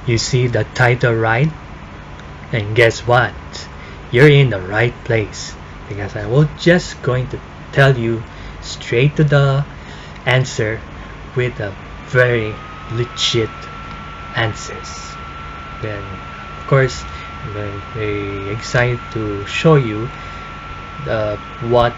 You see the title right? And guess what? You're in the right place because I will just going to tell you straight to the answer with a very legit answers. Then of course I'm very excited to show you what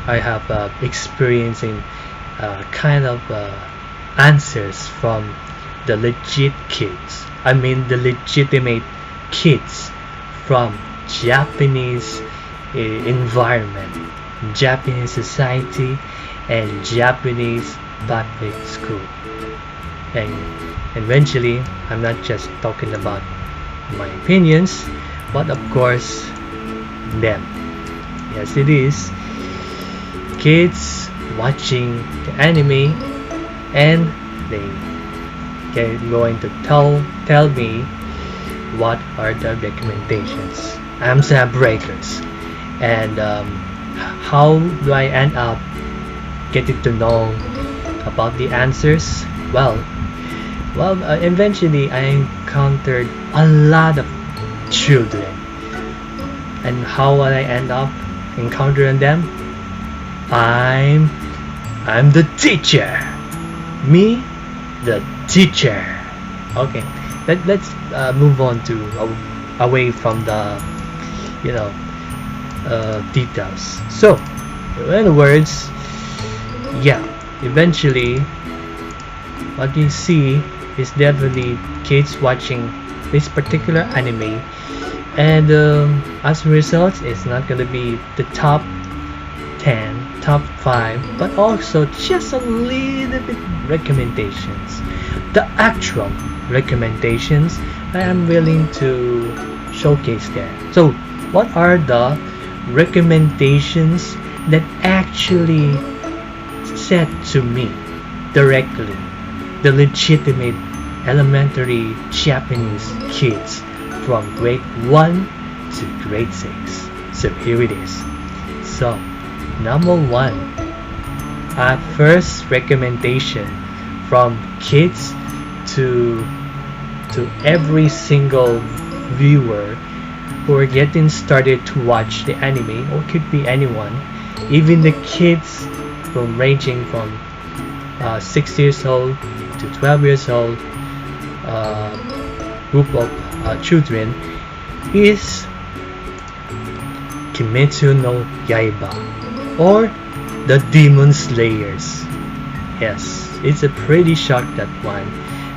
I have experiencing kind of answers from the legit kids. I mean the legitimate kids from Japanese environment, Japanese society, and Japanese public school. And eventually, I'm not just talking about my opinions, but of course, them. Yes, it is. Kids watching the anime, and they going to tell me what are the recommendations. I'm Sam Breakers, and how do I end up getting to know about the answers? Well, eventually I encountered a lot of children, and how will I end up encountering them? I'm the teacher. Me, the teacher. Okay, let's move on to away from the details. So, in other words, yeah, eventually, what you see is definitely kids watching this particular anime, and as a result, it's not gonna be the top 10, top 5, but also just a little bit recommendations. The actual recommendations I am willing to showcase there. So, what are the recommendations that actually said to me directly, the legitimate elementary Japanese kids from grade 1 to grade 6? So here it is. So number 1, our first recommendation from kids to every single viewer who are getting started to watch the anime, or could be anyone, even the kids ranging from 6 years old to 12 years old, group of children, is Kimetsu no Yaiba, or the Demon Slayers. Yes, it's a pretty shock that one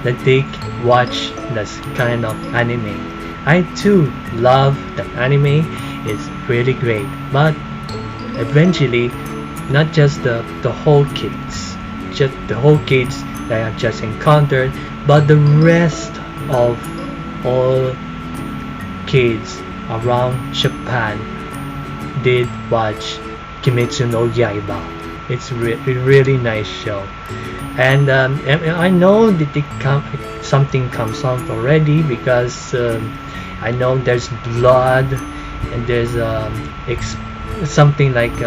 that they watch this kind of anime. I too love that anime. It's really great, but eventually, not just the whole kids, just the whole kids that I have just encountered, but the rest of all kids around Japan did watch Kimetsu no Yaiba. It's a really nice show, and I know that something comes out already, because I know there's blood, and there's something like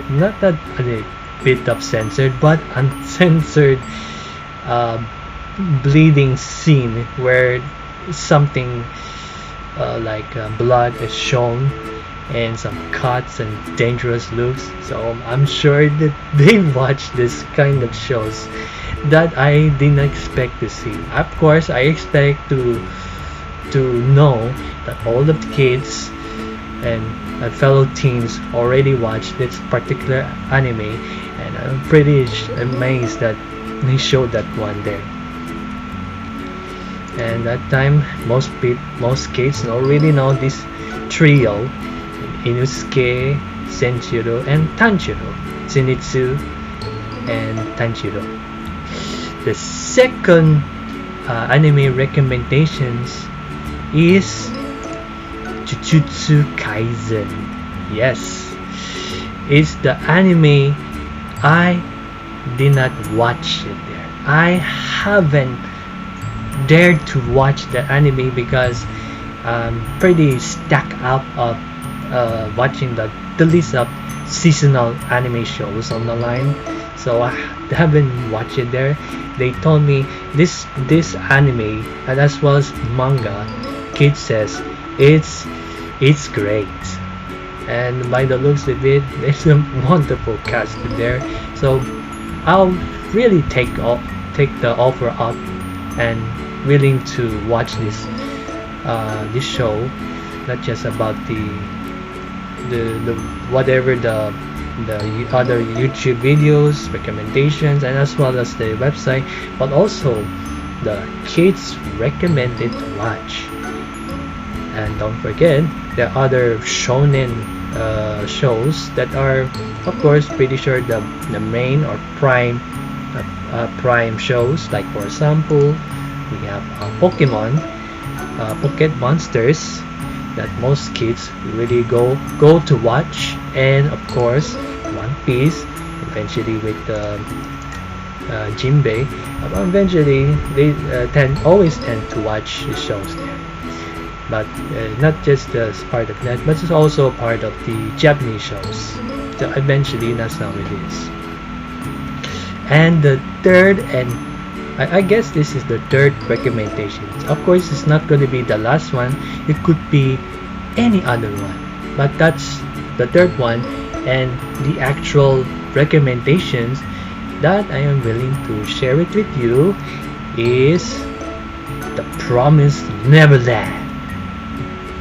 not that a bit of censored, but uncensored bleeding scene where something like blood is shown, and some cuts and dangerous looks. So I'm sure that they watch this kind of shows that I didn't expect to see. Of course, I expect to know that all the kids and fellow teens already watched this particular anime, and I'm pretty amazed that they showed that one there. And that time, most kids already know this trio: Inosuke, Senjiro, and Tanjiro. Zenitsu and Tanjiro. The second anime recommendations is Jujutsu Kaisen. Yes, it's the anime I did not watch it there. I haven't dared to watch the anime because I'm pretty stacked up of watching the list of seasonal anime shows on the line. so I haven't watched it there. They told me this anime and as well as manga, Kid says it's great, and by the looks of it, there's a wonderful cast in there. So I'll really take the offer up and willing to watch this show, not just about the whatever the other YouTube videos, recommendations, and as well as the website, but also the kids recommended to watch. And don't forget the other shonen shows that are, of course, pretty sure the main or prime shows. Like for example, we have Pokemon, Pocket Monsters, that most kids really go to watch, and of course One Piece, eventually with Jinbei. Eventually they always tend to watch the shows there, but not just as part of that, but it's also part of the Japanese shows. So eventually that's how it is. And the third, and I guess this is the third recommendation. Of course, it's not going to be the last one. It could be any other one, but that's the third one, and the actual recommendations that I am willing to share it with you is The Promised Neverland,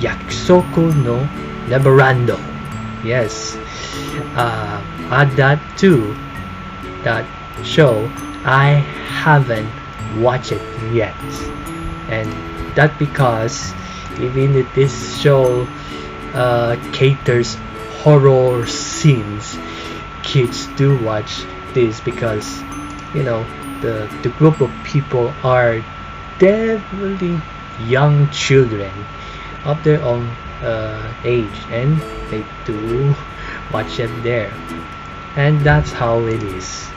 Yakusoku no Neverando. Yes, add that to that show. I haven't watched it yet, and that because even if this show caters horror scenes, kids do watch this because the group of people are definitely young children of their own age, and they do watch it there, and that's how it is.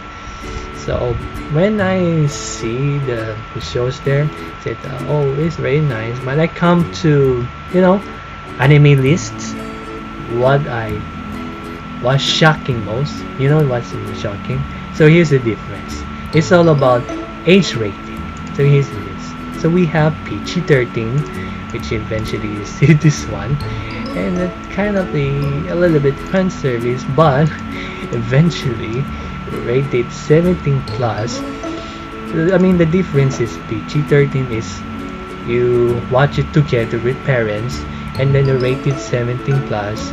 So when I see the shows there, I said, oh, it's very nice. When I come to anime lists, what shocking most, what's shocking? So here's the difference. It's all about age rating. So here's this. So we have PG-13, which eventually is this one, and it kind of a little bit fan service, but eventually rated 17 plus. I mean, the difference is PG-13 is you watch it together with parents, and then the rated 17 plus,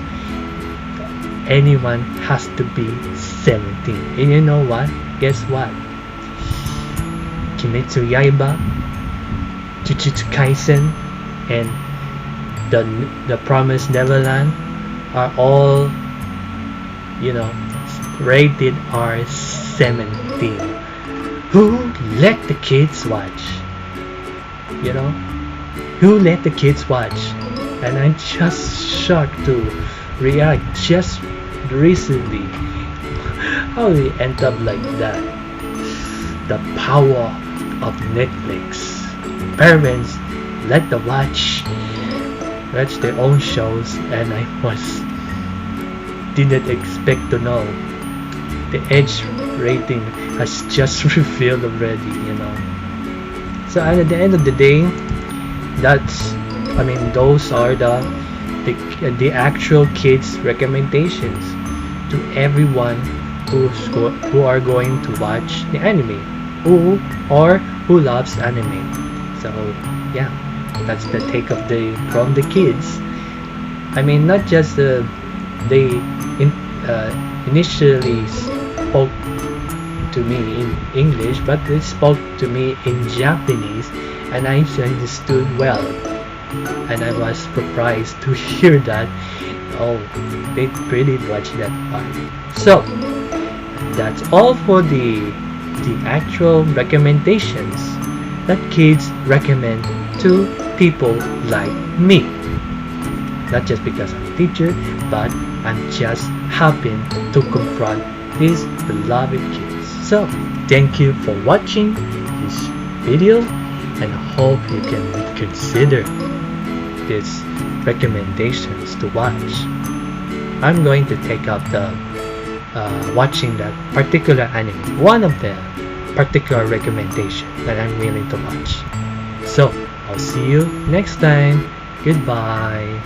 anyone has to be 17. And you know what? Guess what? Kimetsu Yaiba, Jujutsu Kaisen, and the Promised Neverland are all rated R17. Who let the kids watch? Who let the kids watch? And I'm just shocked to react just recently how they end up like that. The power of Netflix. Parents let the watch their own shows, and I didn't expect to know the age rating has just revealed already. So at the end of the day, those are the actual kids recommendations to everyone who are going to watch the anime, who loves anime. So yeah, that's the take from the kids. Not just they initially spoke to me in English, but they spoke to me in Japanese, and I understood well, and I was surprised to hear that. Oh, they really watched that part. So that's all for the actual recommendations that kids recommend to people like me. Not just because I'm a teacher, but I'm just happen to confront these beloved kids. So thank you for watching this video, and I hope you can reconsider these recommendations to watch. I'm going to take up watching that particular anime, one of the particular recommendation that I'm willing to watch. So I'll see you next time. Goodbye.